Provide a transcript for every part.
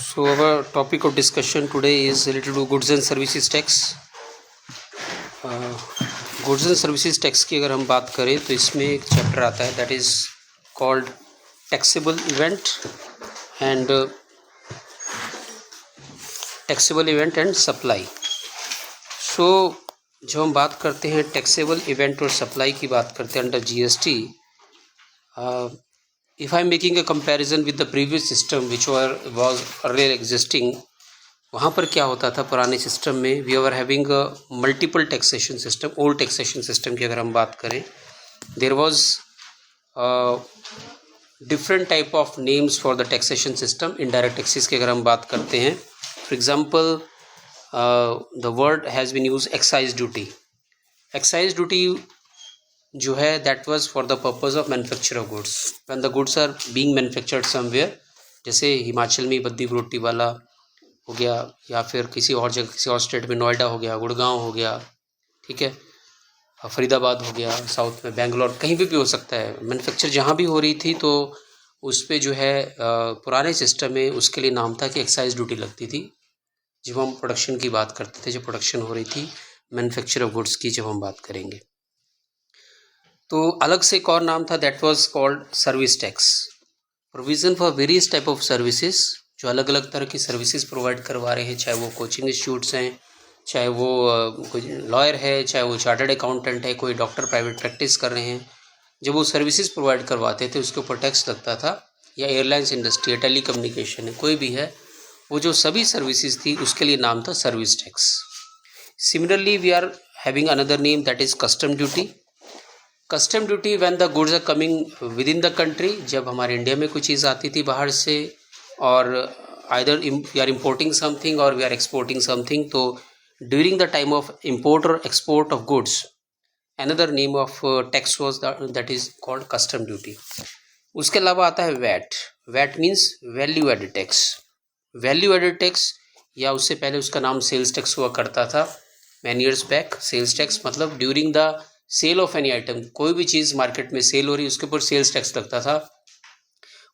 So our topic of discussion today is related to goods and services tax. Goods and services tax की अगर हम बात करें तो इसमें एक चैप्टर आता है that is called taxable event and supply. So जब हम बात करते हैं टैक्सेबल इवेंट और सप्लाई की बात करते हैं under GST, if I am making a comparison with the previous system which was earlier existing, वहाँ पर क्या होता था पुराने सिस्टम में, we are having multiple taxation system. Old taxation system की अगर हम बात करें, there was different type of names for the taxation system. Indirect taxes की अगर हम बात करते हैं, for example the word has been use excise duty. Excise duty जो है that was for the purpose of manufacture of goods. When the goods are being manufactured somewhere, जैसे हिमाचल में बद्दी रोटी वाला हो गया, या फिर किसी और जगह किसी और स्टेट में नोएडा हो गया, गुड़गांव हो गया, ठीक है, फरीदाबाद हो गया, साउथ में बेंगलोर, कहीं भी हो सकता है. मैन्युफैक्चर जहाँ भी हो रही थी तो उस पर जो है पुराने सिस्टम में उसके लिए नाम था कि एक्साइज ड्यूटी लगती थी. जब हम प्रोडक्शन की बात करते थे, जब प्रोडक्शन हो रही थी मैन्युफैक्चर ऑफ गुड्स की जब हम बात करेंगे, तो अलग से एक और नाम था that was called service tax. Provision for various type of services, जो अलग अलग तरह की सर्विसेज प्रोवाइड करवा रहे हैं, चाहे वो कोचिंग इंस्टीट्यूट्स हैं, चाहे वो कोई लॉयर है, चाहे वो चार्टर्ड अकाउंटेंट है, कोई डॉक्टर प्राइवेट प्रैक्टिस कर रहे हैं. जब वो सर्विसेज प्रोवाइड करवाते थे उसके ऊपर टैक्स लगता था. या एयरलाइंस इंडस्ट्री है, टेली कम्युनिकेशन है, कोई भी है, वो जो सभी सर्विसेज थी उसके लिए नाम था service tax. Similarly we are having another name that is custom duty. Custom duty when the goods are coming with in the country, जब हमारे इंडिया में कोई चीज़ आती थी बाहर से, और either we are importing something और वी आर एक्सपोर्टिंग समथिंग, तो during the time of import और export of goods another name of tax was that is called custom duty. उसके अलावा आता है VAT. VAT means value added tax. Value added tax, या उससे पहले उसका नाम सेल्स टैक्स हुआ करता था many years back. Sales tax मतलब during the sale of any item, कोई भी चीज़ मार्केट में सेल हो रही है उसके ऊपर सेल्स टैक्स लगता था.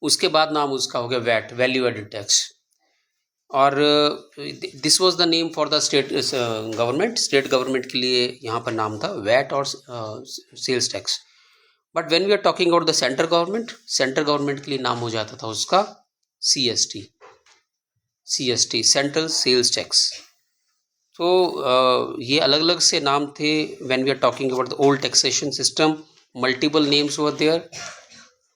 उसके बाद नाम उसका हो गया वैट, वैल्यू एडेड टैक्स. और this was the name for the state government. State government के लिए यहाँ पर नाम था वैट और sales tax. But when we are talking about the central government, central government के लिए नाम हो जाता था उसका सीएसटी, सेंट्रल सेल्स टैक्स. तो ये अलग अलग से नाम थे. When we are talking about the old taxation system, multiple names were there,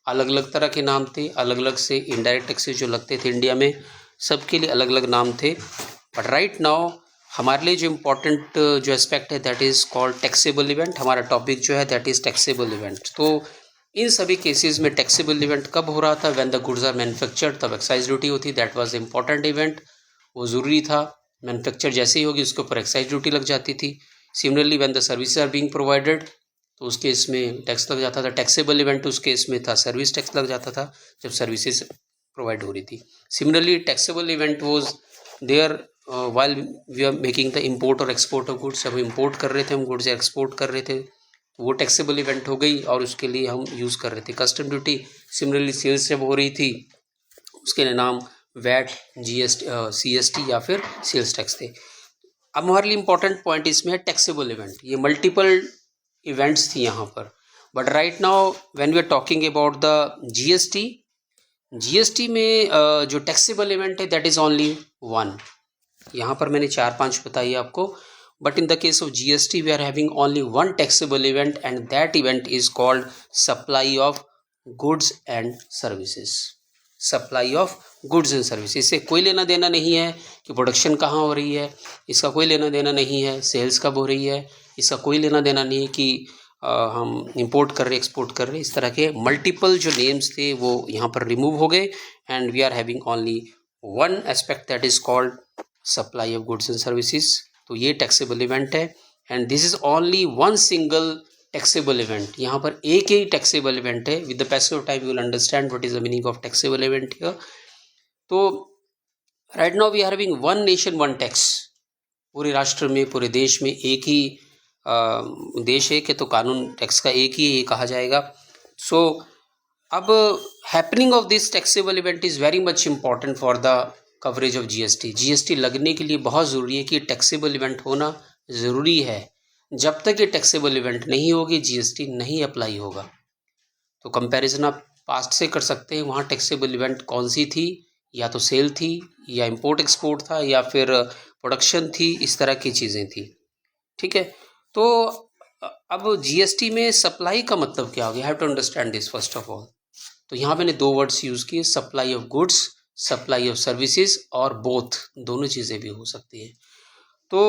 अलग अलग तरह के नाम थे. अलग अलग से इनडायरेक्ट टैक्सेस जो लगते थे इंडिया में, सबके लिए अलग अलग नाम थे. बट राइट नाउ हमारे लिए जो इम्पोर्टेंट जो एस्पेक्ट है that is called taxable event. हमारा टॉपिक जो है दैट इज़ टैक्सेबल इवेंट. तो इन सभी केसेस में टैक्सेबल इवेंट कब हो रहा था? When the goods are manufactured, तब एक्साइज ड्यूटी होती, दैट वाज इम्पॉर्टेंट इवेंट, वो ज़रूरी था. मैन्युफैक्चर जैसे ही होगी उसके ऊपर एक्साइज ड्यूटी लग जाती थी. Similarly when the services are being provided, तो उस केस में टैक्स लग जाता था. टैक्सेबल इवेंट उस केस में था सर्विस टैक्स लग जाता था जब सर्विसेज प्रोवाइड हो रही थी. Similarly taxable event was there while we are making the import और एक्सपोर्ट ऑफ गुड्स. जब इम्पोर्ट कर रहे थे हम गुड्स या एक्सपोर्ट कर रहे थे तो वो टैक्सेबल इवेंट हो गई और उसके लिए हम यूज़ कर रहे थे कस्टम ड्यूटी. सिमिलरली सेल्स जब हो रही थी उसके लिए नाम वैट, जीएसटी, सीएसटी या फिर सेल्स टैक्स थे. अब हमारे लिए इम्पोर्टेंट पॉइंट इसमें है टैक्सेबल इवेंट. ये मल्टीपल इवेंट्स थी यहाँ पर. But right now when we are talking about the GST में जो टैक्सेबल इवेंट है दैट इज़ ओनली वन. यहाँ पर मैंने 4-5 बताई आपको. But in the case of GST we are having only one taxable event and that event is called supply of goods and services. Supply of goods and service. इससे कोई लेना देना नहीं है कि प्रोडक्शन कहाँ हो रही है, इसका कोई लेना देना नहीं है सेल्स कब हो रही है, इसका कोई लेना देना नहीं है कि हम इंपोर्ट कर रहे एक्सपोर्ट कर रहे. इस तरह के मल्टीपल जो नेम्स थे वो यहाँ पर रिमूव हो गए and we are having only one aspect that is called supply of goods and services. तो ये टैक्सेबल इवेंट है and this is only one single taxable event. यहाँ पर एक ही टैक्सेबल इवेंट है. With the passage of time you will understand what is the meaning of taxable event here. तो right now we are having one nation one tax. पूरे राष्ट्र में, पूरे देश में एक ही देश है कि तो कानून टैक्स का एक ही ये कहा जाएगा. सो अब happening of this taxable event is very much important for the coverage of GST. GST लगने के लिए बहुत ज़रूरी है कि टैक्सेबल इवेंट होना ज़रूरी है। जब तक ये टैक्सेबल इवेंट नहीं होगी जीएसटी नहीं अप्लाई होगा। तो कंपैरिजन आप पास्ट से कर सकते हैं, वहाँ टैक्सेबल इवेंट कौन सी थी, या तो सेल थी या इंपोर्ट एक्सपोर्ट था या फिर प्रोडक्शन थी, इस तरह की चीज़ें थी। ठीक है, तो अब जीएसटी में सप्लाई का मतलब क्या हो गया, have to understand this first of all. तो यहाँ मैंने दो वर्ड्स यूज़ किए, supply of goods, supply of services, और बोथ दोनों चीज़ें भी हो सकती हैं। तो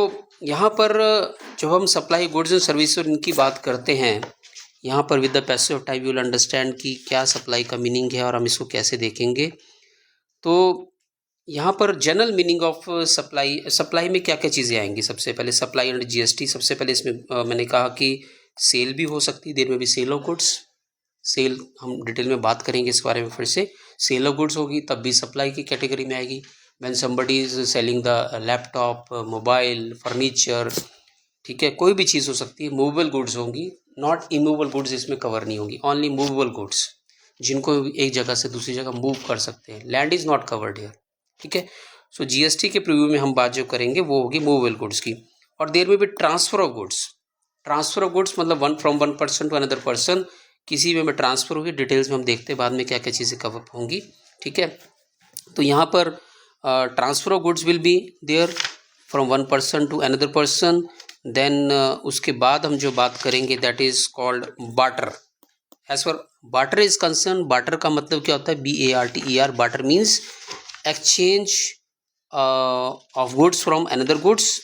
यहाँ पर जब हम सप्लाई गुड्स एंड सर्विस इनकी बात करते हैं, यहाँ पर with the passage of time you will understand कि क्या सप्लाई का मीनिंग है और हम इसको कैसे देखेंगे। तो यहाँ पर जनरल मीनिंग ऑफ सप्लाई में क्या क्या चीज़ें आएंगी। सबसे पहले सप्लाई एंड जीएसटी, सबसे पहले इसमें मैंने कहा कि सेल भी हो सकती है, देर में भी सेल ऑफ गुड्स। सेल हम डिटेल में बात करेंगे इस बारे में फिर से। सेल ऑफ गुड्स होगी तब भी सप्लाई की कैटेगरी में आएगी। When somebody is selling the laptop, mobile, furniture, ठीक है, कोई भी चीज़ हो सकती है। मूवेबल गुड्स होंगी, नॉट इमूवेबल गुड्स इसमें कवर नहीं होंगी, ओनली मूवेबल गुड्स जिनको एक जगह से दूसरी जगह मूव कर सकते हैं। Land is not covered here. ठीक है, सो जीएसटी के प्रीव्यू में हम बात जो करेंगे वो होगी मूवेबल गुड्स की। और देयर में भी transfer of goods. Transfer of goods मतलब one from one person to another person, किसी में ट्रांसफ़र होगी। डिटेल्स में हम देखते हैं बाद में क्या क्या चीज़ें कवर होंगी। ठीक है, तो यहाँ पर transfer of goods will be there from one person to another person. Then उसके बाद हम जो बात करेंगे that is called barter. As for barter is concern, barter का मतलब क्या होता है, BARTER। Barter means exchange of goods from another goods.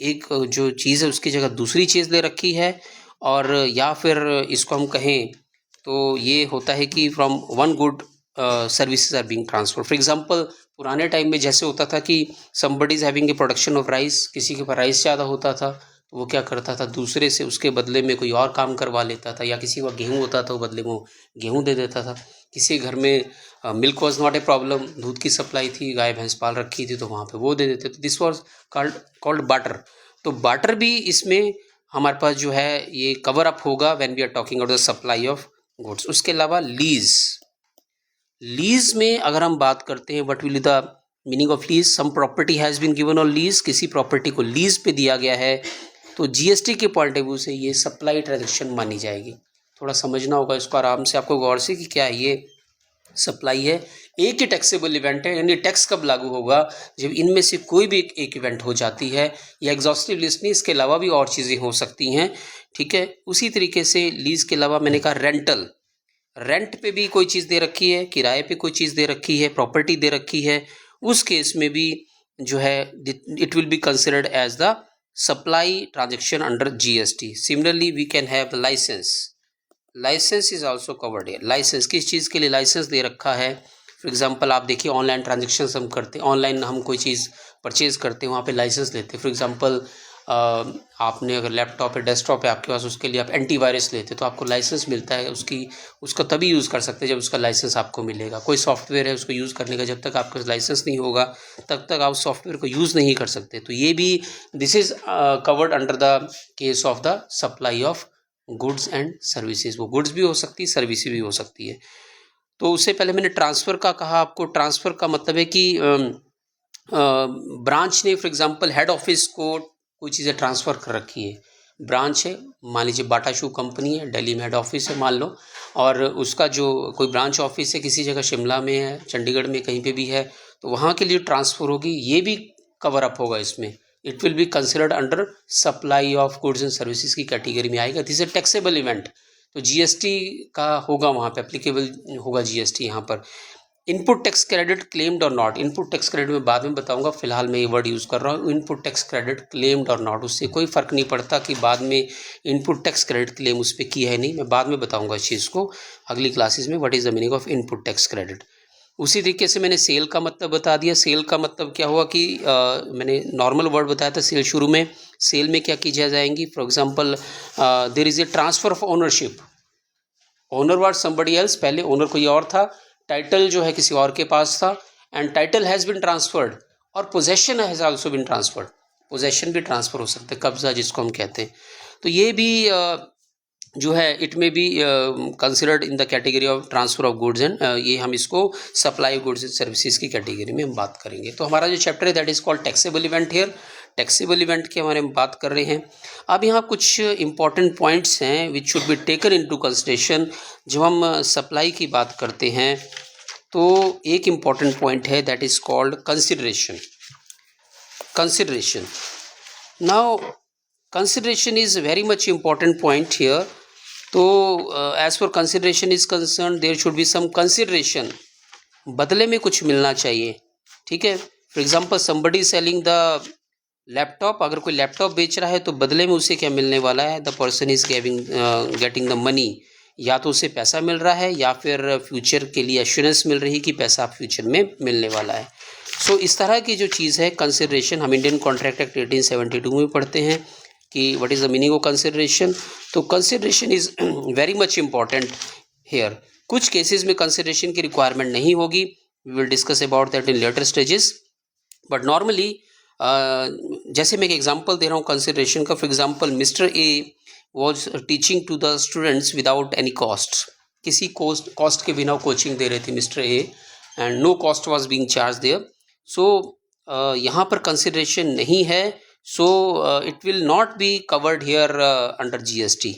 एक जो चीज़ है उसकी जगह दूसरी चीज़ ले रखी है, और या फिर इसको हम कहें तो ये होता है कि from one good services are being transfer. For example पुराने टाइम में जैसे होता था कि somebody is having a production of rice, किसी के पास राइस ज़्यादा होता था तो वो क्या करता था, दूसरे से उसके बदले में कोई और काम करवा लेता था, या किसी का गेहूँ होता था वो बदले में गेहूँ दे देता था। किसी घर में milk was not a problem, दूध की सप्लाई थी, गाय भैंस पाल रखी थी, तो वहाँ पे वो दे देते थे। This was called barter. तो बार्टर भी इसमें हमारे पास जो है ये कवर अप होगा when we are talking about the supply of goods. उसके अलावा लीज। लीज में अगर हम बात करते हैं, what will the meaning of lease, some property has been given on lease, किसी प्रॉपर्टी को लीज पे दिया गया है, तो जीएसटी के पॉइंट ऑफ व्यू से ये सप्लाई ट्रांजैक्शन मानी जाएगी। थोड़ा समझना होगा इसको आराम से आपको गौर से कि क्या ये सप्लाई है, एक ही टैक्सेबल इवेंट है, यानी टैक्स कब लागू होगा, जब इनमें से कोई भी एक इवेंट हो जाती है। या एग्जॉस्टिव लिस्ट नहीं, इसके अलावा भी और चीज़ें हो सकती हैं। ठीक है, उसी तरीके से लीज के अलावा मैंने कहा रेंटल, रेंट पे भी कोई चीज़ दे रखी है, किराए पे कोई चीज़ दे रखी है, प्रॉपर्टी दे रखी है, उस केस में भी जो है it will be considered as the supply transaction under GST. Similarly we can have licence. Licence is also covered है। लाइसेंस किस चीज़ के लिए लाइसेंस दे रखा है, फॉर एग्जांपल आप देखिए ऑनलाइन ट्रांजेक्शन्स हम करते हैं, ऑनलाइन हम कोई चीज़ परचेज करते हैं, वहाँ पे लाइसेंस लेते हैं। फॉर एग्जांपल आपने अगर लैपटॉप है, डेस्कटॉप है आपके पास, उसके लिए आप एंटीवायरस लेते तो आपको लाइसेंस मिलता है, उसका तभी यूज़ कर सकते हैं जब उसका लाइसेंस आपको मिलेगा। कोई सॉफ्टवेयर है उसको यूज़ करने का जब तक आपका लाइसेंस नहीं होगा तब तक आप सॉफ्टवेयर को यूज़ नहीं कर सकते। तो ये भी this is covered under the case of the supply of goods and services. वो गुड्स भी हो सकती है, सर्विसेज भी हो सकती है। तो उससे पहले मैंने ट्रांसफ़र का कहा आपको। ट्रांसफ़र का मतलब है कि ब्रांच ने फॉर एग्जांपल हेड ऑफिस को कोई चीज़ें ट्रांसफ़र कर रखी है। ब्रांच है, मान लीजिए बाटा शू कंपनी है, दिल्ली में हेड ऑफिस है मान लो, और उसका जो कोई ब्रांच ऑफिस है किसी जगह शिमला में है, चंडीगढ़ में कहीं पे भी है, तो वहाँ के लिए ट्रांसफ़र होगी, ये भी कवर अप होगा इसमें। It will be considered under supply of goods and services की कैटेगरी में आएगा। दिस इज टैक्सेबल इवेंट, तो जीएसटी का होगा वहाँ पे, एप्लीकेबल होगा जीएसटी यहाँ पर। इनपुट टैक्स क्रेडिट क्लेम्ड और नॉट, इनपुट टैक्स क्रेडिट में बाद में बताऊंगा, फिलहाल मैं ये वर्ड यूज़ कर रहा हूँ। इनपुट टैक्स क्रेडिट क्लेम्ड और नॉट, उससे कोई फ़र्क नहीं पड़ता कि बाद में इनपुट टैक्स क्रेडिट क्लेम उस पर किया है नहीं, मैं बाद में बताऊंगा इस चीज़ को अगली क्लासेस में, what is the meaning of input tax credit. उसी तरीके से मैंने सेल का मतलब बता दिया। सेल का मतलब क्या हुआ कि मैंने नॉर्मल वर्ड बताया था सेल शुरू में। सेल में क्या की जाएंगी, for example there is a transfer of ownership, owner was somebody else, पहले ओनर कोई और था, टाइटल जो है किसी और के पास था, and title has been transferred, और possession has also been transferred. Possession भी ट्रांसफ़र हो सकता है, कब्जा जिसको हम कहते हैं। तो ये भी जो है इट में be considered in the category of transfer of goods and ये हम इसको सप्लाई गुड्स एंड सर्विसेज की कैटेगरी में हम बात करेंगे। तो हमारा जो चैप्टर है that is called taxable event here. Taxable event के बारे में बात कर रहे हैं। अब यहाँ कुछ इंपॉर्टेंट पॉइंट्स हैं which should be taken into consideration जब हम सप्लाई की बात करते हैं। तो एक इम्पॉर्टेंट पॉइंट है that is called consideration. Consideration now consideration is very much important point here. तो as for consideration is concern there should be some consideration, बदले में कुछ मिलना चाहिए। ठीक है, for example somebody selling the laptop, अगर कोई लैपटॉप बेच रहा है तो बदले में उसे क्या मिलने वाला है, the person is getting the money, या तो उसे पैसा मिल रहा है या फिर फ्यूचर के लिए एश्योरेंस मिल रही कि पैसा आप फ्यूचर में मिलने वाला है। सो इस तरह की जो चीज़ है कंसिडरेशन, हम इंडियन कॉन्ट्रैक्ट एक्ट 1872 में पढ़ते हैं कि what is the meaning of consideration. तो consideration is very much important here. कुछ केसेस में कंसिडरेशन की रिक्वायरमेंट नहीं होगी, we will discuss about that in later stages, but normally जैसे मैं एक एग्जांपल दे रहा हूँ कंसिडरेशन का। For example mister A was teaching to the students without any cost, किसी कॉस्ट के बिना कोचिंग दे रहे थे mister A and no cost was being charge there. So यहाँ पर कंसिडरेशन नहीं है, so it will not be covered here under GST.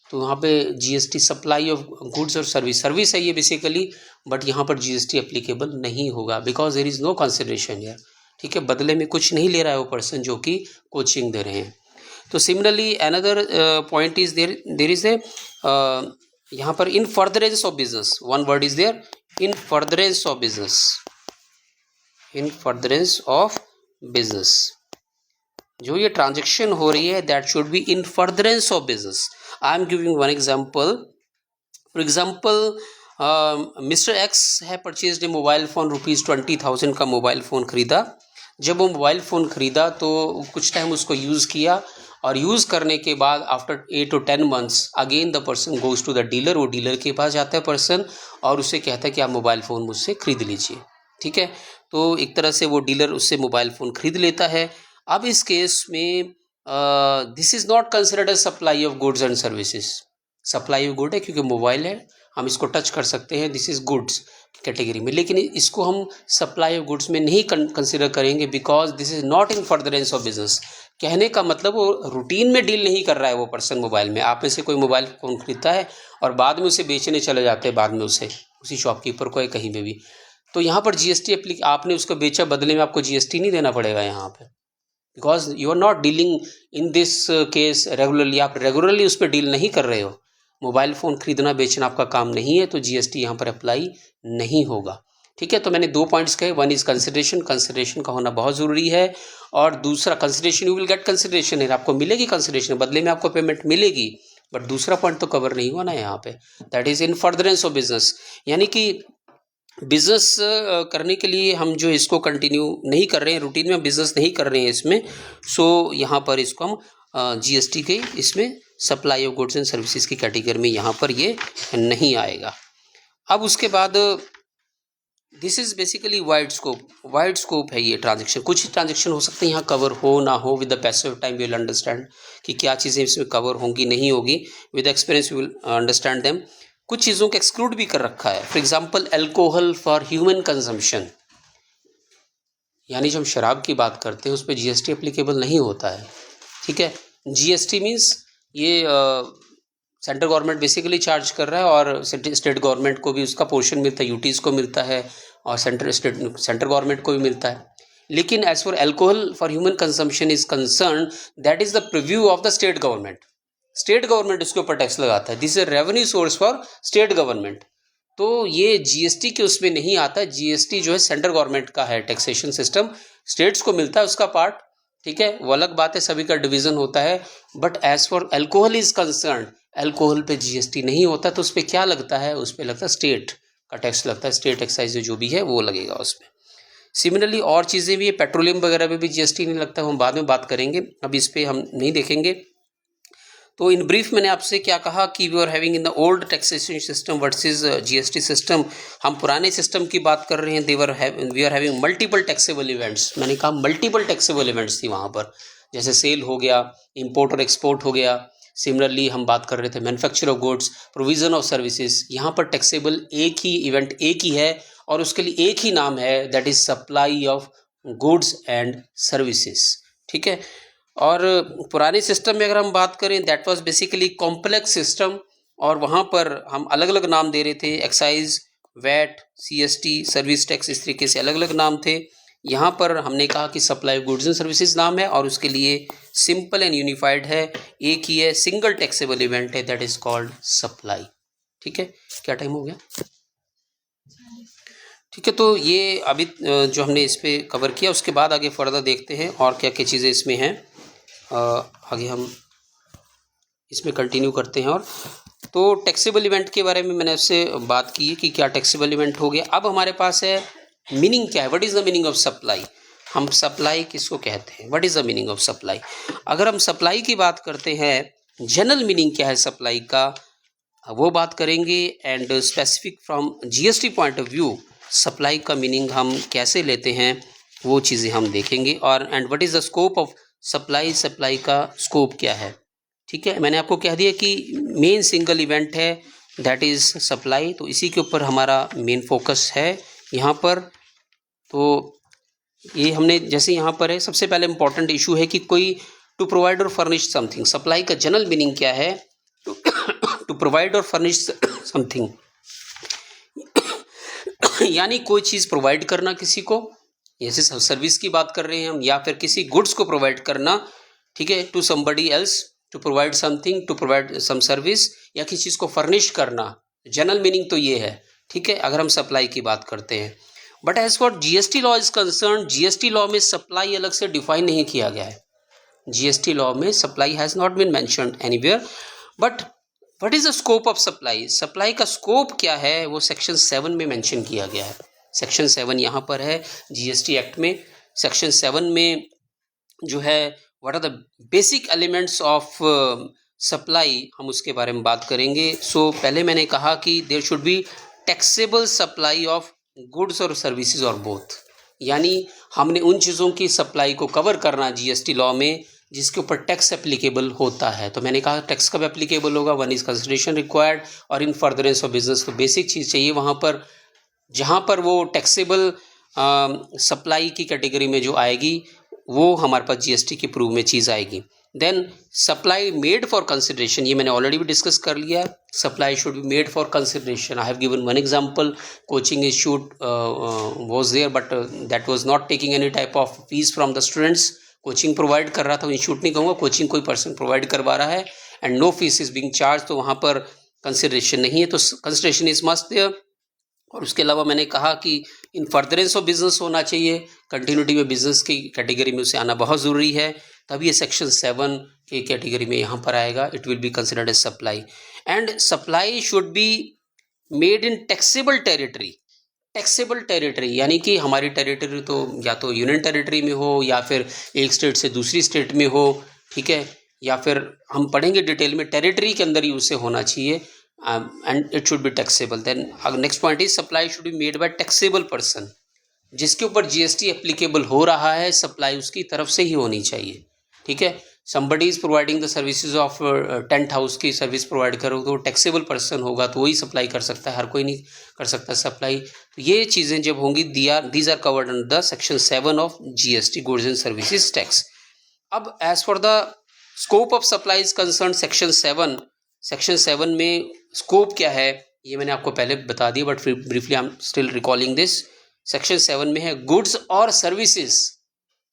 तो यहाँ पे जीएसटी सप्लाई ऑफ गुड्स और सर्विस है ये बेसिकली, बट यहाँ पर जीएसटी एप्लीकेबल नहीं होगा because there is no consideration here. ठीक है, बदले में कुछ नहीं ले रहा है वो पर्सन जो कि कोचिंग दे रहे हैं। तो similarly another point is there is a यहाँ पर in furtherance of business, one word is there, in furtherance of business, in furtherance of business. जो ये ट्रांजेक्शन हो रही है that should be in furtherance of business. I am giving one example. For example mister X है purchased a mobile phone, ₹20,000 का mobile phone ख़रीदा। जब वो मोबाइल फ़ोन ख़रीदा तो कुछ टाइम उसको यूज़ किया और यूज़ करने के बाद after 8 to 10 months again the person goes to the dealer. वो डीलर के पास जाता है पर्सन और उससे कहता है कि आप मोबाइल फ़ोन मुझसे ख़रीद लीजिए। ठीक है, तो एक तरह से वो डीलर उससे मोबाइल फ़ोन ख़रीद लेता है। अब इस केस में this is not considered as supply of goods and services. Supply of good है क्योंकि मोबाइल है, हम इसको टच कर सकते हैं, दिस इज़ गुड्स कैटेगरी में, लेकिन इसको हम सप्लाई ऑफ गुड्स में नहीं कंसिडर करेंगे because this is not in furtherance of business. कहने का मतलब वो रूटीन में डील नहीं कर रहा है वो पर्सन मोबाइल में। आप में से कोई मोबाइल फ़ोन खरीदता है और बाद में उसे बेचने चले जाते हैं, बाद में उसे उसी शॉपकीपर को या कहीं पे भी, तो यहाँ पर जीएसटी आपने उसको बेचा, बदले में आपको जीएसटी नहीं देना पड़ेगा यहाँ पे because you are not dealing in this case regularly. आप रेगुलरली उस पर डील नहीं कर रहे हो, मोबाइल फ़ोन खरीदना बेचना आपका काम नहीं है, तो जीएसटी यहाँ पर अप्लाई नहीं होगा। ठीक है, तो मैंने 2 पॉइंट्स कहे, वन इज़ कंसिडरेशन, कंसिडरेशन का होना बहुत ज़रूरी है, और दूसरा consideration, you will get consideration है, आपको मिलेगी कंसिडरेशन, बदले में आपको पेमेंट मिलेगी, बट दूसरा पॉइंट तो कवर नहीं हुआ ना यहाँ पे, that is in furtherance of business. यानी कि बिज़नेस करने के लिए हम जो इसको कंटिन्यू नहीं कर रहे हैं, रूटीन में बिज़नेस नहीं कर रहे हैं इसमें, सो यहाँ पर इसको हम जीएसटी के इसमें supply of goods and services की कैटेगरी में यहाँ पर ये नहीं आएगा। अब उसके बाद this is basically wide scope है ये ट्रांजेक्शन। कुछ ट्रांजेक्शन हो सकते हैं यहाँ कवर हो ना हो, with the passage of time we will understand कि क्या चीज़ें इसमें कवर होंगी नहीं होगी, with experience we will understand them. कुछ चीज़ों को एक्सक्लूड भी कर रखा है, for example alcohol for human consumption, यानी जब हम शराब की बात करते हैं उस पर जीएसटी एप्लीकेबल नहीं होता है। ठीक है, जीएसटी मीन्स ये सेंट्रल गवर्नमेंट बेसिकली चार्ज कर रहा है और स्टेट गवर्नमेंट को भी उसका पोर्शन मिलता है, यूटीज़ को मिलता है और सेंट्रल गवर्नमेंट को भी मिलता है। लेकिन as for alcohol for human consumption is concern, that is the preview of the state government. State government इसके ऊपर टैक्स लगाता है, this is revenue source for state government. तो ये जीएसटी के उसमें नहीं आता, जीएसटी जो है सेंट्रल गवर्नमेंट का है टैक्सेशन सिस्टम, स्टेट्स को मिलता है उसका पार्ट। ठीक है, वो अलग बात है, सभी का डिवीज़न होता है, but as for alcohol is concern, alcohol पे जीएसटी नहीं होता, तो उस पर क्या लगता है, उस पर लगता है स्टेट का टैक्स लगता है, स्टेट एक्साइज जो भी है वो लगेगा उस पर। सिमिलरली और चीज़ें भी है, पेट्रोलियम वगैरह पे भी जीएसटी नहीं लगता, हम बाद में बात करेंगे, अब इस पर हम नहीं देखेंगे। तो इन ब्रीफ मैंने आपसे क्या कहा कि we are having in the old taxation system versus GST system. हम पुराने सिस्टम की बात कर रहे हैं, we are having multiple taxable events. मैंने कहा मल्टीपल टैक्सेबल इवेंट्स थी वहाँ पर, जैसे सेल हो गया, इंपोर्ट और एक्सपोर्ट हो गया, सिमिलरली हम बात कर रहे थे manufacture of goods, provision of services, यहाँ पर टैक्सेबल एक ही इवेंट एक ही है और उसके लिए एक ही नाम है, that is supply of goods and services. ठीक है, और पुराने सिस्टम में अगर हम बात करें that was basically complex system और वहाँ पर हम अलग अलग नाम दे रहे थे, excise, VAT, CST, service tax, इस तरीके से अलग अलग नाम थे। यहाँ पर हमने कहा कि सप्लाई गुड्स एंड सर्विसेज नाम है और उसके लिए सिंपल एंड यूनिफाइड है, एक ही है, सिंगल टैक्सेबल इवेंट है, दैट इज कॉल्ड सप्लाई। ठीक है, क्या टाइम हो गया? ठीक है, तो ये अभी जो हमने इस पर कवर किया उसके बाद आगे फर्दर देखते हैं और क्या क्या चीज़ें इसमें हैं। आगे हम इसमें कंटिन्यू करते हैं। और तो टैक्सेबल इवेंट के बारे में मैंने आपसे बात की है कि क्या टैक्सेबल इवेंट हो गया। अब हमारे पास है मीनिंग क्या है, what is the meaning of supply. हम सप्लाई किसको कहते हैं, what is the meaning of supply. अगर हम सप्लाई की बात करते हैं, जनरल मीनिंग क्या है सप्लाई का, वो बात करेंगे। And specific from GST point of view supply का मीनिंग हम कैसे लेते हैं वो चीज़ें हम देखेंगे। और and what is the scope of supply, supply का स्कोप क्या है। ठीक है, मैंने आपको कह दिया कि मेन सिंगल इवेंट है दैट इज़ सप्लाई, तो इसी के ऊपर हमारा मेन फोकस है यहाँ पर। तो ये हमने जैसे यहाँ पर है, सबसे पहले इम्पॉर्टेंट इशू है कि कोई टू प्रोवाइड और फर्निश समथिंग, सप्लाई का जनरल मीनिंग क्या है, टू प्रोवाइड और फर्निश समथिंग यानी कोई चीज़ प्रोवाइड करना किसी को, जैसे सर्विस की बात कर रहे हैं हम, या फिर किसी गुड्स को प्रोवाइड करना। ठीक है, to somebody else, to provide something, to provide some service, या किसी चीज़ को फर्निश करना, जनरल मीनिंग तो ये है। ठीक है, अगर हम सप्लाई की बात करते हैं। But as for GST law is concern, GST law में सप्लाई अलग से डिफाइन नहीं किया गया है। जीएसटी लॉ में supply has not been mentioned anywhere. But what is the scope of supply, supply का स्कोप क्या है वो सेक्शन 7 में मेंशन किया गया है। सेक्शन 7 यहाँ पर है जीएसटी एक्ट में। सेक्शन 7 में जो है what are the basic elements of supply, हम उसके बारे में बात करेंगे। सो पहले मैंने कहा कि there should be taxable supply of goods और सर्विसेज और बोथ, यानी हमने उन चीज़ों की सप्लाई को कवर करना जीएसटी लॉ में जिसके ऊपर टैक्स एप्लीकेबल होता है। तो मैंने कहा टैक्स कब एप्लीकेबल होगा, वन इज कंसिडरेशन रिक्वायर्ड और इन फर्दरेंस ऑफ बिजनेस। तो बेसिक चीज़ चाहिए वहाँ पर, जहाँ पर वो टैक्सेबल सप्लाई की कैटेगरी में जो आएगी वो हमारे पास जीएसटी के प्रूव में चीज़ आएगी। Then supply made for consideration, ये मैंने ऑलरेडी भी डिस्कस कर लिया। Supply should be made for consideration. I have given one example, coaching institute was there but that was not taking any type of fees from the students. Coaching provide कर रहा था, institute नहीं कहूँगा, coaching कोई person provide करवा रहा है and no fees is being charge, तो वहाँ पर कंसिडरेशन नहीं है, तो कंसिडरेशन इज मस्ट देयर। और उसके अलावा मैंने कहा कि इन फर्दरेंस ऑफ बिजनेस होना चाहिए, कंटिन्यूटी में बिजनेस की कैटेगरी में उसे आना बहुत ज़रूरी है, तब ये सेक्शन 7 के कैटेगरी में यहाँ पर आएगा। It will be considered as supply. And supply should be made in taxable territory. Taxable territory यानी कि हमारी टेरिटरी तो या तो यूनियन टेरिटरी में हो या फिर एक स्टेट से दूसरी स्टेट में हो। ठीक है, या फिर हम पढ़ेंगे डिटेल में, टेरिटरी के अंदर ही उसे होना चाहिए and it should be taxable. Then next point is supply should be made by taxable person, जिसके ऊपर जीएसटी एप्लीकेबल हो रहा है, सप्लाई उसकी तरफ से ही होनी चाहिए। ठीक है, somebody is providing the services of tent house की सर्विस प्रोवाइड करो तो टैक्सेबल पर्सन होगा, तो वही सप्लाई कर सकता है, हर कोई नहीं कर सकता सप्लाई। तो ये चीज़ें जब होंगी these are covered under the section 7 of GST, goods and services tax. अब as for the scope of supply is concern, section 7 में स्कोप क्या है ये मैंने आपको पहले बता दिया, but briefly I am still recalling this. Section 7 में है गुड्स और सर्विसेज।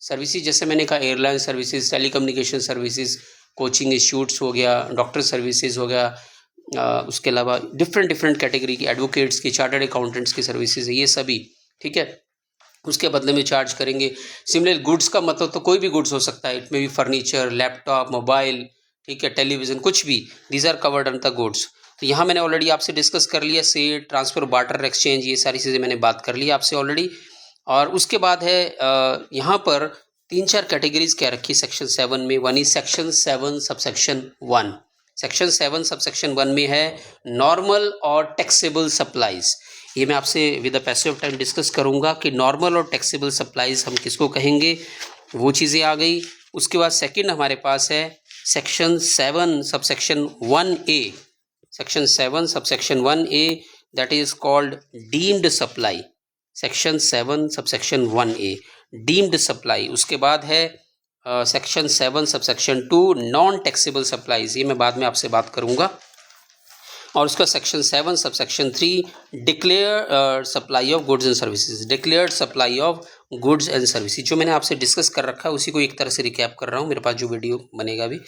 सर्विसेज जैसे मैंने कहा airline services, telecommunication services, coaching institutes हो गया, डॉक्टर सर्विसेज हो गया, उसके अलावा डिफरेंट कैटेगरी की एडवोकेट्स की, चार्टर्ड अकाउंटेंट्स की सर्विसेज है, ये सभी। ठीक है, उसके बदले में चार्ज करेंगे। सिमिलर गुड्स का मतलब तो कोई भी गुड्स हो सकता है, इट में भी फर्नीचर, लैपटॉप, मोबाइल, ठीक है, टेलीविज़न, कुछ भी, these are covered under the goods. तो यहाँ मैंने ऑलरेडी आपसे डिस्कस कर लिया, सेल, ट्रांसफ़र, बार्टर, एक्सचेंज, ये सारी चीज़ें मैंने बात कर ली आपसे ऑलरेडी। और उसके बाद है यहाँ पर 3-4 कैटेगरीज क्या रखी सेक्शन 7 में। One is section 7 subsection 1। Section 7 subsection 1 में है नॉर्मल और टैक्सेबल सप्लाईज। ये मैं आपसे with the passage of time discuss करूँगा कि नॉर्मल और टैक्सेबल सप्लाईज हम किसको कहेंगे, वो चीज़ें आ गई। उसके बाद सेकंड हमारे पास है section 7 subsection 1A, section 7 subsection 1A, that is called deemed supply. Section 7 subsection 1A deemed supply. उसके बाद है section 7 subsection 2 non taxable supplies, ये मैं बाद में आपसे बात करूंगा। और उसका section 7 subsection 3 declare supply of goods and services, declared supply of goods and services, जो मैंने आपसे डिस्कस कर रखा है उसी को एक तरह से रिकैप कर रहा हूँ, मेरे पास जो वीडियो बनेगा भी।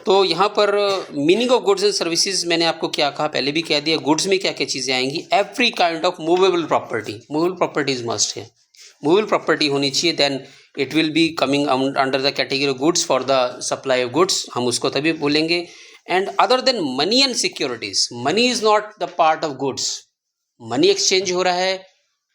तो यहाँ पर meaning of goods and services मैंने आपको क्या कहा, पहले भी कह दिया। गुड्स में क्या क्या चीज़ें आएंगी, every kind of movable property, movable properties must है, मूवेबल प्रॉपर्टी होनी चाहिए, then it will be coming under the category of goods for the supply of goods, हम उसको तभी बोलेंगे। And other than money and securities, money is not the part of goods, money exchange हो रहा है,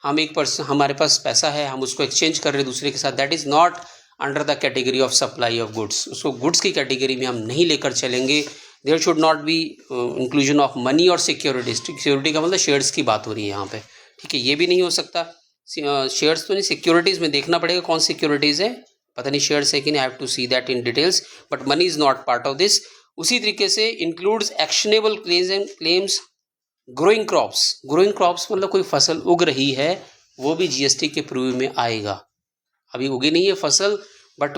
हम एक पर्सन, हमारे पास पैसा है, हम उसको एक्सचेंज कर रहे हैं दूसरे के साथ, that is not under the category of supply of goods, उसको गुड्स की कैटेगरी में हम नहीं लेकर चलेंगे। There should not be inclusion of money और सिक्योरिटीज, सिक्योरिटी का मतलब शेयर्स की बात हो रही है यहाँ पे, ठीक है, ये भी नहीं हो सकता। शेयर्स तो नहीं, सिक्योरिटीज़ में देखना पड़ेगा कौन सिक्योरिटीज़ है, पता नहीं शेयर्स है कि नहीं, I have to see that in details, but money is not part of this. उसी तरीके से includes actionable claims, growing crops, growing crops मतलब कोई फसल उग रही है वो भी जीएसटी के प्रीव्यू में आएगा। अभी उगी नहीं है फसल, बट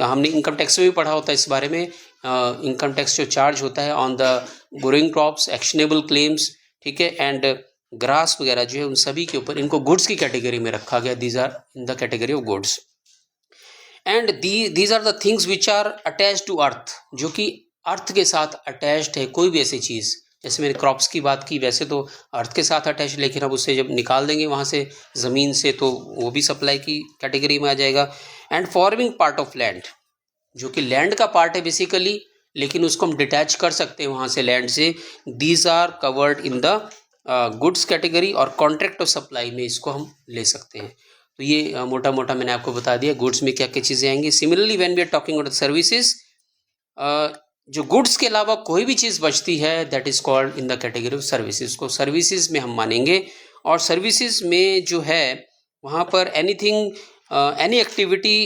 हमने इनकम टैक्स में भी पढ़ा होता है इस बारे में, इनकम टैक्स जो चार्ज होता है on the growing crops, actionable claims, ठीक है, एंड ग्रास वगैरह जो है उन सभी के ऊपर इनको गुड्स की कैटेगरी में रखा गया, these are in the category of goods. And these are the things which are attached to earth, जो कि अर्थ के साथ अटैच्ड है, कोई भी ऐसी चीज़, जैसे मैंने क्रॉप्स की बात की, वैसे तो अर्थ के साथ अटैच, लेकिन अब उससे जब निकाल देंगे वहाँ से ज़मीन से तो वो भी सप्लाई की कैटेगरी में आ जाएगा। And forming part of land, जो कि लैंड का पार्ट है बेसिकली, लेकिन उसको हम डिटैच कर सकते हैं वहाँ से लैंड से, these are covered in the goods category, और कॉन्ट्रैक्ट ऑफ सप्लाई में इसको हम ले सकते हैं। तो ये मोटा मोटा मैंने आपको बता दिया गुड्स में क्या क्या चीज़ें आएंगी। Similarly when we are talking about services, जो गुड्स के अलावा कोई भी चीज़ बचती है that is called in the category of services, को सर्विसेज में हम मानेंगे। और सर्विसेज में जो है वहाँ पर anything, any activity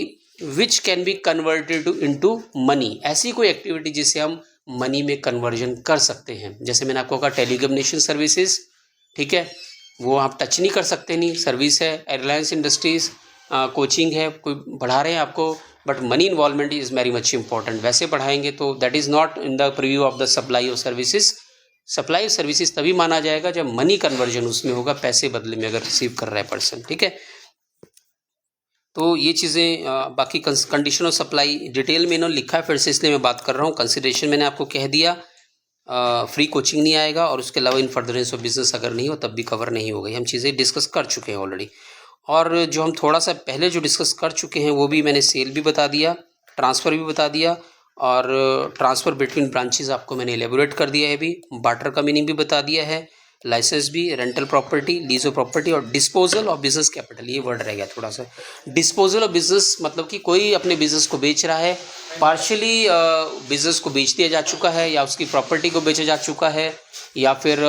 which can be converted into money, ऐसी कोई एक्टिविटी जिसे हम मनी में कन्वर्जन कर सकते हैं। जैसे मैंने आपको कहा टेलीकम्युनिकेशन सर्विसेज, ठीक है, वो आप टच नहीं कर सकते, नहीं सर्विस है। एयरलाइंस इंडस्ट्रीज, कोचिंग है, कोई पढ़ा रहे हैं आपको, but money involvement is very much important, वैसे पढ़ाएंगे तो that is not in the preview of the supply of services. Supply of services तभी माना जाएगा जब मनी कन्वर्जन उसमें होगा, पैसे बदले में अगर रिसीव कर रहा है पर्सन, ठीक है। तो ये चीज़ें बाकी कंडीशन ऑफ सप्लाई डिटेल में इन्होंने लिखा है, फिर से इसलिए मैं बात कर रहा हूँ। कंसिडरेशन मैंने आपको कह दिया, फ्री कोचिंग नहीं आएगा, और उसके अलावा इन फर्दरेंस ऑफ बिजनेस अगर नहीं हो तब भी कवर नहीं हो गई, हम चीज़ें डिस्कस कर चुके हैं ऑलरेडी। और जो हम थोड़ा सा पहले जो डिस्कस कर चुके हैं वो भी मैंने सेल भी बता दिया, ट्रांसफ़र भी बता दिया, और ट्रांसफ़र बिटवीन ब्रांचेस आपको मैंने एलेबोरेट कर दिया है, भी बार्टर का मीनिंग भी बता दिया है, लाइसेंस भी, rental property, lease of property, और डिस्पोजल ऑफ बिजनेस कैपिटल, ये वर्ड रह गया थोड़ा सा। डिस्पोजल ऑफ बिजनेस मतलब कि कोई अपने बिजनेस को बेच रहा है, पार्शियली बिजनेस को बेच दिया जा चुका है, या उसकी प्रॉपर्टी को बेचा जा चुका है, या फिर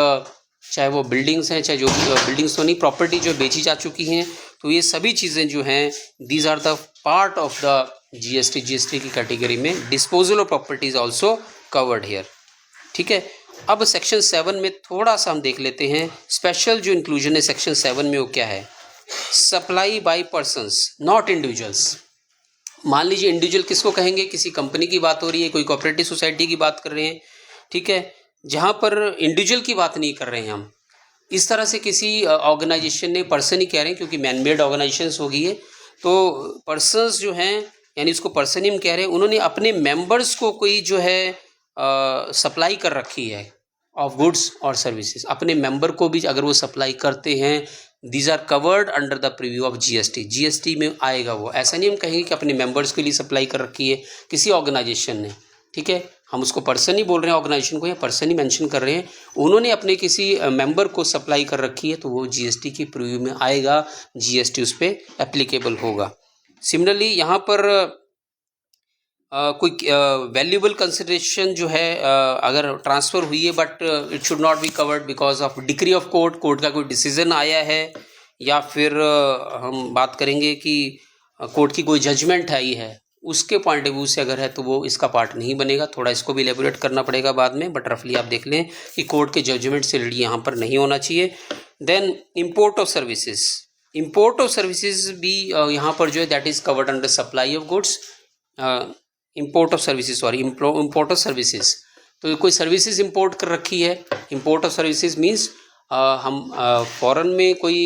चाहे वो बिल्डिंग्स हैं, चाहे जो बिल्डिंग्स तो नहीं, प्रॉपर्टी जो बेची जा चुकी हैं, तो ये सभी चीज़ें जो हैं these are the part of the GST की कैटेगरी में disposal of property is also covered here, ठीक है। अब सेक्शन 7 में थोड़ा सा हम देख लेते हैं, स्पेशल जो इंक्लूजन है सेक्शन 7 में वो क्या है, supply bye persons not individuals. मान लीजिए इंडिविजुअल किसको कहेंगे, किसी कंपनी की बात हो रही है, कोई कोऑपरेटिव सोसाइटी की बात कर रहे हैं, ठीक है, जहाँ पर इंडिविजुअल की बात नहीं कर रहे हैं हम। इस तरह से किसी ऑर्गेनाइजेशन ने, पर्सन ही कह रहे हैं क्योंकि मैन मेड ऑर्गेनाइजेशंस हो गई है, तो पर्सन्स जो हैं, यानी इसको पर्सन ही हम कह रहे हैं, उन्होंने अपने मेंबर्स को कोई जो है सप्लाई कर रखी है ऑफ गुड्स और सर्विसेज, अपने मेंबर को भी अगर वो सप्लाई करते हैं, these are covered under the preview of GST में आएगा वो। ऐसा नहीं हम कहेंगे कि अपने मेंबर्स के लिए सप्लाई कर रखी है किसी ऑर्गेनाइजेशन ने, ठीक है, हम उसको पर्सन ही बोल रहे हैं, ऑर्गेनाइजेशन को या पर्सन ही मेंशन कर रहे हैं, उन्होंने अपने किसी मेंबर को सप्लाई कर रखी है तो वो जीएसटी की प्रीव्यू में आएगा, जीएसटी उस पर एप्लीकेबल होगा। सिमिलरली यहाँ पर कोई वैल्यूएबल कंसिडरेशन जो है अगर ट्रांसफ़र हुई है, but it should not be covered because of decree of court का कोई डिसीजन आया है, या फिर हम बात करेंगे कि कोर्ट की कोई जजमेंट आई है, उसके पॉइंट ऑफ व्यू से अगर है तो वो इसका पार्ट नहीं बनेगा। थोड़ा इसको भी एलेबोरेट करना पड़ेगा बाद में, बट रफली आप देख लें कि कोर्ट के जजमेंट से रिलेटेड यहाँ पर नहीं होना चाहिए। Then import of services, import of services भी यहाँ पर जो है that is covered under supply of goods. Import of services, sorry, import of services, तो कोई सर्विसेज इम्पोर्ट कर रखी है। इम्पोर्ट ऑफ सर्विसेज मीन्स हम फॉरेन में कोई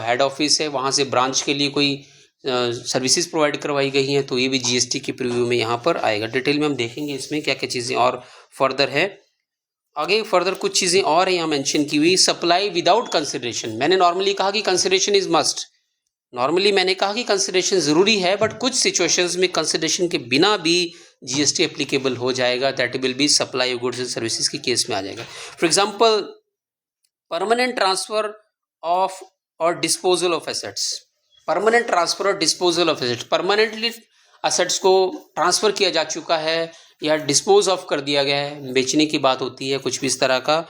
हेड ऑफिस है, वहाँ से ब्रांच के लिए कोई सर्विसेज प्रोवाइड करवाई गई हैं, तो ये भी जीएसटी के प्रीव्यू में यहाँ पर आएगा। डिटेल में हम देखेंगे इसमें क्या क्या चीज़ें और फर्दर है। आगे फर्दर कुछ चीज़ें और हैं यहाँ मेंशन की हुई। सप्लाई विदाउट कंसिडरेशन, मैंने नॉर्मली कहा कि कंसिडरेशन इज मस्ट, नॉर्मली मैंने कहा कि कंसिडरेशन ज़रूरी है, बट कुछ सिचुएशंस में कंसिडरेशन के बिना भी जीएसटी एप्लीकेबल हो जाएगा। That will be supply of goods and services की केस में आ जाएगा। For example permanent transfer of और disposal of assets, permanent transfer और disposal of assets, permanently assets को ट्रांसफ़र किया जा चुका है या डिस्पोज ऑफ कर दिया गया है, बेचने की बात होती है कुछ भी इस तरह का,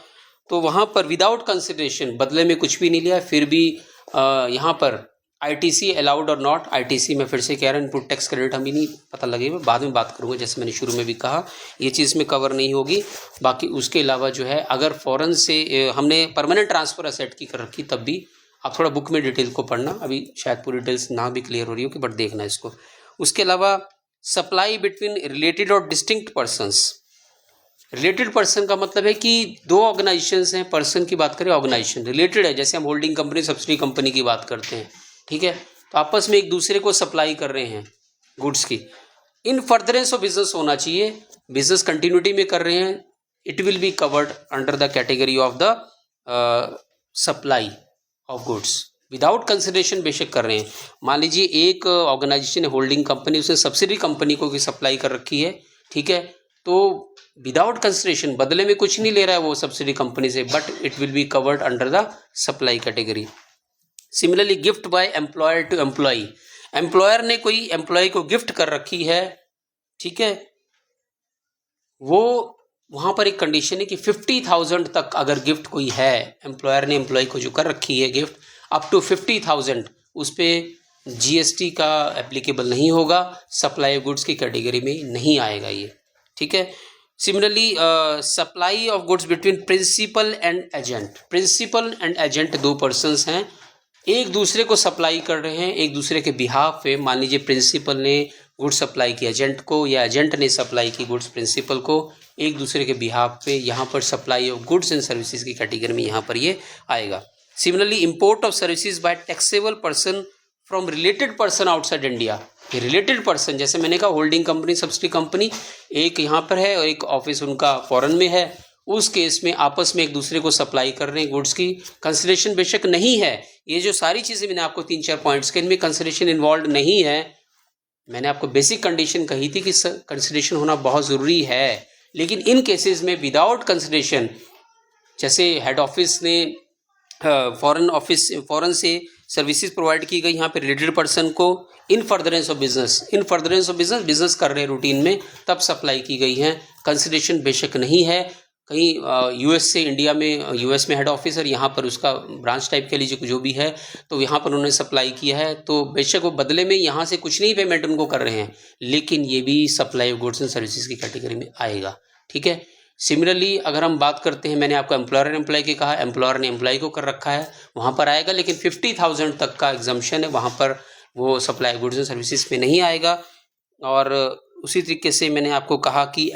तो वहाँ पर विदाउट कंसिडरेशन, बदले में कुछ भी नहीं लिया, फिर भी यहाँ पर आईटीसी अलाउड और नॉट। आईटीसी मैं फिर से कह रहा हूँ, इनपुट टैक्स क्रेडिट हम ही नहीं पता लगेगा, बाद में बात करूँगा, जैसे मैंने शुरू में भी कहा ये चीज़ में कवर नहीं होगी। बाकी उसके अलावा जो है अगर फॉरेन से हमने परमानेंट ट्रांसफ़र एसेट की कर रखी तब भी आप थोड़ा बुक में डिटेल को पढ़ना, अभी शायद पूरी डिटेल्स ना भी क्लियर हो रही हो कि, बट देखना इसको। उसके अलावा सप्लाई बिटवीन रिलेटेड और डिस्टिंक्ट पर्सन्स, रिलेटेड पर्सन का मतलब है कि दो ऑर्गेनाइजेशंस हैं, पर्सन की बात करें ऑर्गेनाइजेशन रिलेटेड है, जैसे हम होल्डिंग कंपनी सब्सिडी कंपनी की बात करते हैं, ठीक है, तो आपस में एक दूसरे को सप्लाई कर रहे हैं गुड्स की, इन फर्दरेंस ऑफ बिजनेस होना चाहिए, बिजनेस कंटिन्यूटी में कर रहे हैं, it will be covered under the category of the supply of goods without consideration बेशक कर रहे हैं। मान लीजिए एक ऑर्गेनाइजेशन है होल्डिंग कंपनी, उसने सब्सिडी कंपनी को भी सप्लाई कर रखी है, ठीक है, तो विदाउट कंसिडरेशन, बदले में कुछ नहीं ले रहा है वो सब्सिडी कंपनी से, but it will be covered under the supply category. Similarly gift by employer to employee, employer ने कोई एम्प्लॉय को गिफ्ट कर रखी है, ठीक है, वो वहाँ पर एक कंडीशन है कि 50,000 तक अगर गिफ्ट कोई है, एम्प्लॉयर ने एम्प्लॉय को जो कर रखी है गिफ्ट अप टू 50,000, उस पर जीएसटी का एप्लीकेबल नहीं होगा, सप्लाई ऑफ गुड्स की कैटेगरी में नहीं आएगा ये, ठीक है। Similarly supply of goods between principal and agent, principal and agent दो पर्सन्स हैं, एक दूसरे को सप्लाई कर रहे हैं एक दूसरे के बिहाफ पे। मान लीजिए प्रिंसिपल ने गुड्स सप्लाई की एजेंट को या एजेंट ने सप्लाई की गुड्स प्रिंसिपल को, एक दूसरे के बिहाफ पे, यहाँ पर supply of goods and services की कैटेगरी में यहाँ पर ये आएगा। Similarly import of services by taxable person from related person outside India, related person जैसे मैंने कहा होल्डिंग कंपनी सब्सिडी कंपनी एक यहाँ पर है और एक ऑफिस उनका फॉरेन में है, उस केस में आपस में एक दूसरे को सप्लाई कर रहे हैं गुड्स की, कंसिडरेशन बेशक नहीं है। ये जो सारी चीज़ें मैंने आपको 3-4 पॉइंट्स के, इनमें कंसिडरेशन इन्वॉल्व नहीं है। मैंने आपको बेसिक कंडीशन कही थी कि कंसिडरेशन होना बहुत ज़रूरी है, लेकिन इन केसेस में विदाउट कंसिडरेशन, जैसे हेड ऑफिस ने फॉरेन से सर्विसेज प्रोवाइड की गई यहाँ पे रिलेटेड पर्सन को, इन फर्दरेंस ऑफ बिजनेस बिजनेस कर रहे हैं रूटीन में, तब सप्लाई की गई है, कंसिडरेशन बेशक नहीं है। कहीं यूएस से इंडिया में, यूएस में हेड ऑफिस और यहाँ पर उसका ब्रांच टाइप के लीजिए जो भी है, तो यहाँ पर उन्होंने सप्लाई किया है, तो बेशक वो बदले में यहाँ से कुछ नहीं पेमेंट उनको कर रहे हैं, लेकिन ये भी supply of goods and services की कैटेगरी में आएगा, ठीक है। सिमिलरली अगर हम बात करते हैं, मैंने आपको एम्प्लॉयर एंड एम्प्लॉय की कहा, एम्प्लॉयर ने एम्प्लॉय को कर रखा है, वहाँ पर आएगा, लेकिन 50,000 तक का एग्जम्पशन है, वहाँ पर वो सप्लाई गुड्स एंड सर्विसेज में नहीं आएगा। और उसी तरीके से मैंने आपको कहा कि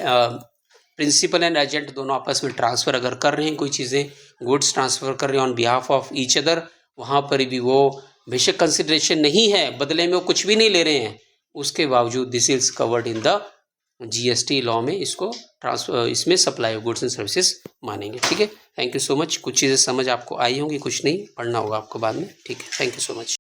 प्रिंसिपल एंड एजेंट दोनों आपस में ट्रांसफ़र अगर कर रहे हैं कोई चीज़ें, गुड्स ट्रांसफ़र कर रहे हैं on behalf of each other, वहाँ पर भी वो बेशक कंसिडरेशन नहीं है, बदले में वो कुछ भी नहीं ले रहे हैं, उसके बावजूद this is covered in the GST law में, इसको ट्रांसफर, इसमें supply of goods and services मानेंगे, ठीक है। Thank you so much. कुछ चीज़ें समझ आपको आई होंगी, कुछ नहीं, पढ़ना होगा आपको बाद में, ठीक है। Thank you so much.